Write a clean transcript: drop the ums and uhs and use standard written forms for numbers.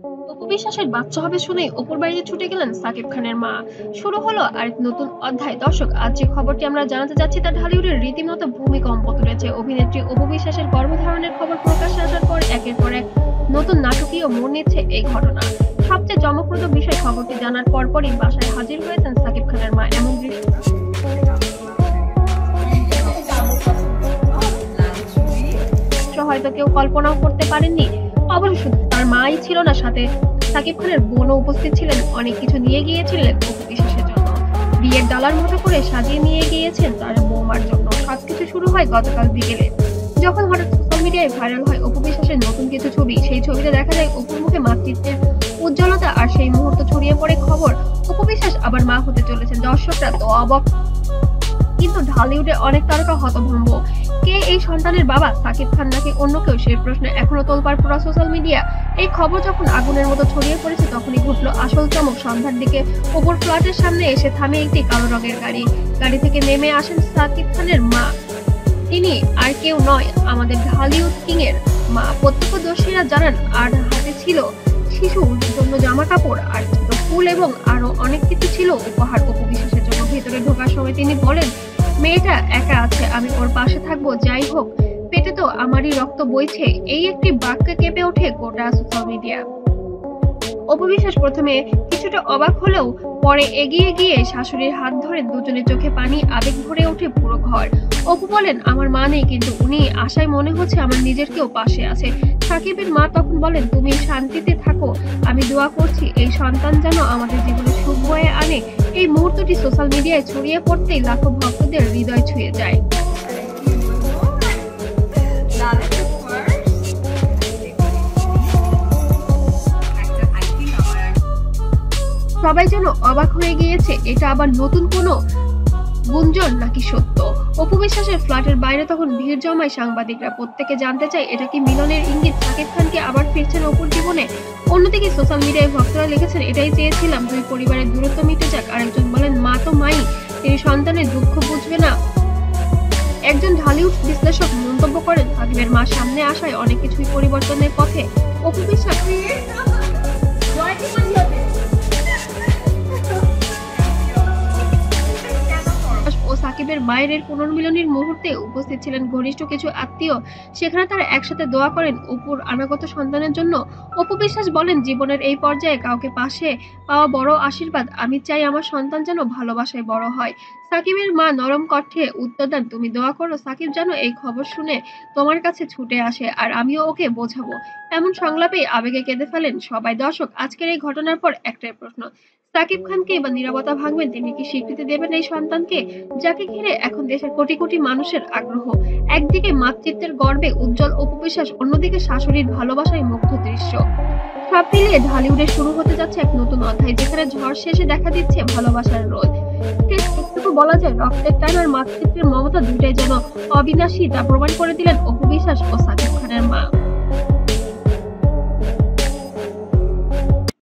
অপু বিশ্বাসের বাচ্চা হবে শুনেই অপুর বাড়িতে ছুটে গেলেন সাকিব খানের মা। শুরু হলো আরেক নতুন অধ্যায়। দর্শক, আজ যে খবরটি আমরা জানাতে যাচ্ছি তা ঢালিউডের রীতিমতো ভূমিকম্প তুলেছে। অভিনেত্রী অপু বিশ্বাসের গর্ভধারণের খবর প্রকাশ্যে আসার পর একের পর এক নতুন নাটকীয় মোড় নিচ্ছে এই ঘটনা। সবচেয়ে চমকপ্রদ বিষয়, খবরটি জানার পরপরই বাসায় হাজির হয়েছেন সাকিব খানের মা। এমন দৃশ্য হয়তো কেউ কল্পনাও করতে পারেননি। অবশ্য শুধু তার মাই ছিল না, সাথে সাকিব খানের বোনও উপস্থিত ছিলেন। অনেক কিছু নিয়ে গিয়েছিলেন অপু বিশ্বাসের জন্য। বিয়ের ডালার মতো করে সাজিয়ে নিয়ে গিয়েছেন তার বৌমার জন্য। সবকিছু শুরু হয় গতকাল বিকেলে, যখন হঠাৎ সোশ্যাল মিডিয়ায় ভাইরাল হয় অপু বিশ্বাসের নতুন কিছু ছবি। সেই ছবিতে দেখা যায় অপুর মুখে মাতৃত্বের উজ্জ্বলতা, আর সেই মুহূর্ত ছড়িয়ে পড়ে খবর অপু বিশ্বাস আবার মা হতে চলেছেন। দর্শকরা তো অবাক, কিন্তু ঢালিউডে অনেক তারকা হতভম্ব। কে এই সন্তানের বাবা, সাকিব খান নাকি অন্য কেউ? সেই প্রশ্নে এখনো তোলপাড় পুরো সোশ্যাল মিডিয়া। এই খবর যখন আগুনের মতো ছড়িয়ে পড়েছে, তখনই ঘটলো আসল চমক। সন্ধ্যার দিকে অপুর ফ্ল্যাটের সামনে এসে থামে একটি কালো রঙের গাড়ি। গাড়ি থেকে নেমে আসেন সাকিব খানের মা। তিনি আর কেউ নয়, আমাদের ঢালিউড কিং এর মা। প্রত্যক্ষদর্শীরা জানান, আর হাতে ছিল শিশুর জন্য জামা কাপড়, আর ছোট ফুল এবং আরো অনেক কিছু ছিল উপহার অপু বিশ্বাসের জন্য। ভেতরে ঢোকার সময় তিনি বলেন, মেয়েটা একা আছে, আমি ওর পাশে থাকবো যাই হোক, পেটে তো আমারই রক্ত বইছে। এই একটি বাক্যে কেঁপে ওঠে গোটা সোশ্যাল মিডিয়া। অপু বিশ্বাস প্রথমে কিছুটা অবাক হলেও পরে এগিয়ে গিয়ে শাশুড়ির হাত ধরে দুজনের চোখে পানি, আবেগ ভরে ওঠে পুরো ঘর। অপু বলেন, আমার মা নেই, কিন্তু উনি আশায় মনে হচ্ছে আমার নিজের কেউ পাশে আছে। সাকিবের মা তখন বলেন, তুমি শান্তিতে থাকো, আমি দোয়া করছি এই সন্তান যেন আমাদের জীবনে সুখ বয়ে আনে। এই মুহূর্তটি সোশ্যাল মিডিয়ায় ছড়িয়ে পড়তেই লাখো ভক্তদের হৃদয় ছুঁয়ে যায়। সবাই যেন অবাক হয়ে গিয়েছে, এটা আবার নতুন কোনো গুঞ্জন নাকি সত্য। অপু বিশ্বাসের ফ্ল্যাটের বাইরে তখন ভিড় জমায় সাংবাদিকরা। প্রত্যেকে জানতে চায়, এটা কি মিলনের ইঙ্গিত? সাকিব খানকে আবার ফিরছেন অপুর জীবনে। অন্যদিকে সোশ্যাল মিডিয়ায় ভক্তরা লিখেছেন, এটাই চেয়েছিলাম, দুই পরিবারের দূরত্ব মিটে যাক। আরেকজন বলেন, মা তো মাই, তিনি সন্তানের দুঃখ বুঝবে না। একজন ঢালিউড বিশ্লেষক মন্তব্য করেন, সাকিবের মা সামনে আসায় অনেক কিছুই পরিবর্তনের পথে। অপু বিশ্বাস ও সাকিবের মায়ের পুনর্মিলনীর মুহূর্তে উপস্থিত ছিলেন ঘনিষ্ঠ কিছু আত্মীয়। সেখানে তারা একসাথে দোয়া করেন অপুর অনাগত সন্তানের জন্য। অপু বিশ্বাস বলেন, জীবনের এই পর্যায়ে কাউকে পাশে পাওয়া বড় আশীর্বাদ। আমি চাই আমার সন্তান যেন ভালোবাসায় বড় হয়। সাকিবের মা নরম কণ্ঠে উত্তর দেন, তুমি দোয়া করো সাকিব যেন এই খবর শুনে তোমার কাছে ছুটে আসে, আর আমিও ওকে বোঝাবো। এমন সংলাপে আবেগে কেঁদে ফেলেন সবাই। দর্শক, আজকের এই ঘটনার পর একটাই প্রশ্ন, সাকিব খানকে এবার নীরবতা ভাঙবেন? তিনি কি স্বীকৃতি দেবেন এই সন্তানকে, যাকে ঘিরে এখন দেশের কোটি কোটি মানুষের আগ্রহ? একদিকে মাতৃত্বের গর্বে উজ্জ্বল অপু বিশ্বাস, অন্যদিকে শাশুড়ির ভালোবাসায় মুগ্ধ দৃশ্য। সব মিলিয়ে ঢালিউডে শুরু হতে যাচ্ছে এক নতুন অধ্যায়, যেখানে ঝড় শেষে দেখা দিচ্ছে ভালোবাসার রোদ। একটুকু বলা যায়, রক্তের টান আর মাতৃত্বের মমতা দুটাই যেন অবিনাশী, তা প্রমাণ করে দিলেন অপু বিশ্বাস ও সাকিব খানের মা।